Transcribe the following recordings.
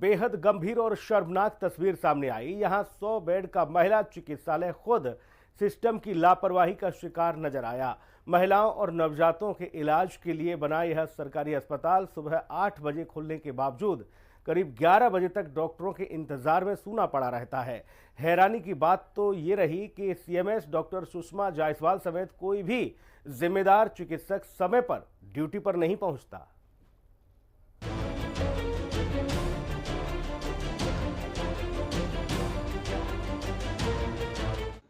बेहद गंभीर और शर्मनाक तस्वीर सामने आई। यहां 100 बेड का महिला चिकित्सालय खुद सिस्टम की लापरवाही का शिकार नजर आया। महिलाओं और नवजातों के इलाज के लिए बना यह सरकारी अस्पताल सुबह 8 बजे खुलने के बावजूद करीब 11 बजे तक डॉक्टरों के इंतजार में सूना पड़ा रहता है। हैरानी की बात तो ये रही कि सीएमएस डॉक्टर सुषमा जायसवाल समेत कोई भी जिम्मेदार चिकित्सक समय पर ड्यूटी पर नहीं पहुंचता।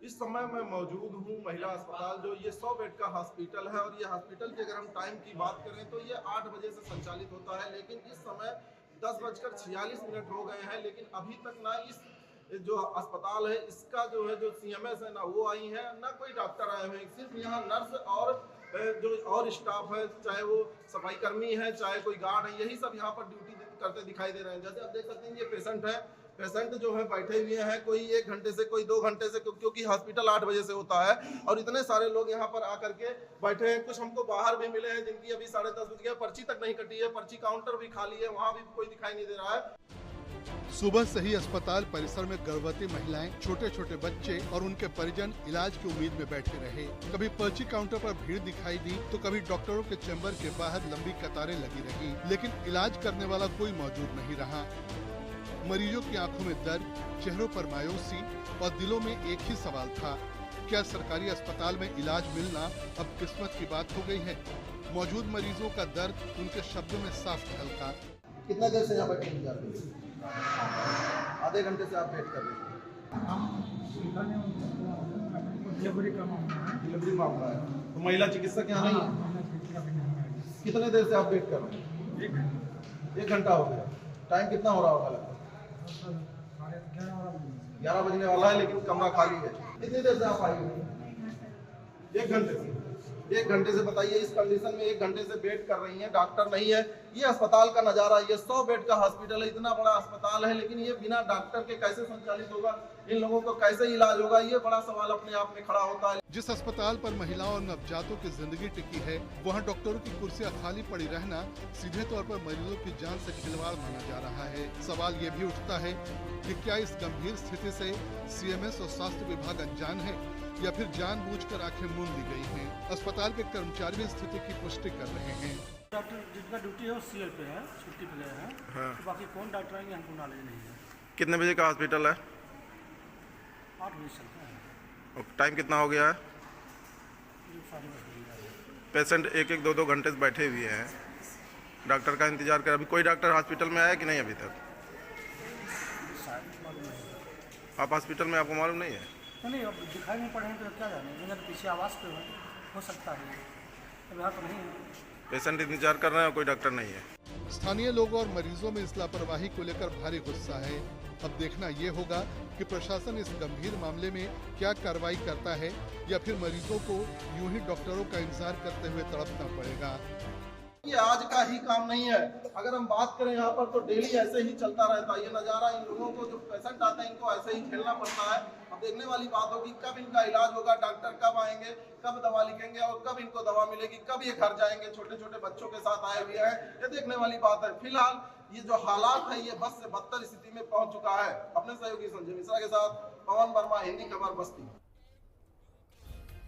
इस समय मैं मौजूद हूँ महिला अस्पताल, जो ये 100 बेड का हॉस्पिटल है। और ये हॉस्पिटल की अगर हम टाइम की बात करें तो ये 8 बजे से संचालित होता है, लेकिन इस समय 10:46 हो गए हैं, लेकिन अभी तक ना इस जो अस्पताल है इसका जो सीएमएस है ना वो आई है, ना कोई डॉक्टर आए हुए हैं। सिर्फ यहाँ नर्स और जो और स्टाफ है, चाहे वो सफाई कर्मी है चाहे कोई गार्ड है, यही सब यहाँ पर ड्यूटी करते दिखाई दे रहे हैं। जैसे आप देख सकते हैं ये पेशेंट है, पेशेंट जो है बैठे हुए हैं, कोई 1 घंटे से कोई 2 घंटे से, क्योंकि हॉस्पिटल 8 बजे से होता है और इतने सारे लोग यहाँ पर आकर के बैठे हैं। कुछ हमको बाहर भी मिले हैं जिनकी अभी 10:30 बज गया, पर्ची तक नहीं कटी है, पर्ची काउंटर भी खाली है, वहाँ भी कोई दिखाई नहीं दे रहा है। सुबह से ही अस्पताल परिसर में गर्भवती महिलाएं, छोटे छोटे बच्चे और उनके परिजन इलाज की उम्मीद में बैठे रहे। कभी पर्ची काउंटर पर भीड़ दिखाई दी तो कभी डॉक्टरों के चैम्बर के बाहर लंबी कतारें लगी रही, लेकिन इलाज करने वाला कोई मौजूद नहीं रहा। मरीजों की आंखों में दर्द, चेहरों पर मायूसी और दिलों में एक ही सवाल था, क्या सरकारी अस्पताल में इलाज मिलना अब किस्मत की बात हो गई है? मौजूद मरीजों का दर्द उनके शब्दों में साफ झलका। कितना देर से यहाँ बैठे इंतजार कर रहे हैं? आधे घंटे से आप वेट कर रहे हैं। डिलीवरी मामला है तो महिला चिकित्सक यहाँ नहीं है। कितने देर से आप वेट कर रहे हैं? 1 घंटा हो गया। टाइम कितना हो रहा होगा लगभग? 11 बजने वाला है, लेकिन कमरा खाली है। कितनी देर से आप आई हो? 1 घंटे से। 1 घंटे से बताइए, इस कंडीशन में 1 घंटे से वेट कर रही हैं, डॉक्टर नहीं है। ये अस्पताल का नजारा, ये 100 बेड का हॉस्पिटल है, इतना बड़ा अस्पताल है, लेकिन ये बिना डॉक्टर के कैसे संचालित होगा? इन लोगों को कैसे इलाज होगा? ये बड़ा सवाल अपने आप में खड़ा होता है। जिस अस्पताल पर महिलाओं और नवजातों की जिंदगी टिकी है, वहां डॉक्टरों की कुर्सियां खाली पड़ी रहना सीधे तौर पर मरीजों की जान से खिलवाड़ माना जा रहा है। सवाल ये भी उठता है कि क्या इस गंभीर स्थिति से सीएमएस और स्वास्थ्य विभाग अनजान है या फिर जानबूझकर आंखें मूंद ली गई हैं? अस्पताल के कर्मचारी भी स्थिति की पुष्टि कर रहे हैं। डॉक्टर जिनका ड्यूटी है वो सीएल पे है, छुट्टी पे गए हैं। हाँ। तो बाकी कौन डॉक्टर आएंगे हमको नॉलेज नहीं है। कितने बजे का हॉस्पिटल है? 8 बजे चलता है। और टाइम कितना हो गया है? 10:30 पेशेंट 1-1, 2-2 घंटे से बैठे हुए हैं, डॉक्टर का इंतजार कर। अभी कोई डॉक्टर हॉस्पिटल में आया कि नहीं अभी तक? आप हॉस्पिटल में, आपको मालूम नहीं है? नहीं, अब दिखाई नहीं पड़े हैं तो क्या जाने, मेरा तो पीछे आवाज़ पे हो सकता है, अब यहाँ तो नहीं है। पेशेंट इंतजार कर रहे हैं और कोई डॉक्टर नहीं है। स्थानीय लोगों और मरीजों में इस लापरवाही को लेकर भारी गुस्सा है। अब देखना ये होगा कि प्रशासन इस गंभीर मामले में क्या कार्रवाई करता है या फिर मरीजों को यूं ही डॉक्टरों का इंतजार करते हुए तड़पना पड़ेगा। ये आज का ही काम नहीं है। अगर हम बात करें यहाँ पर तो डेली ऐसे ही चलता रहता है। ये नज़ारा इन लोगों को, जो पेशेंट आते हैं, इनको ऐसे ही झेलना पड़ता है। अब देखने वाली बात होगी कब इनका इलाज होगा, डॉक्टर कब आएंगे, कब दवा लिखेंगे और कब इनको दवा मिलेगी, कब ये घर जाएंगे। छोटे छोटे बच्चों के साथ आए हुए हैं, ये देखने वाली बात है। फिलहाल ये जो हालात है ये बस से बदतर स्थिति में पहुंच चुका है। अपने सहयोगी संजय मिश्रा के साथ पवन वर्मा, हिंदी खबर, बस्ती।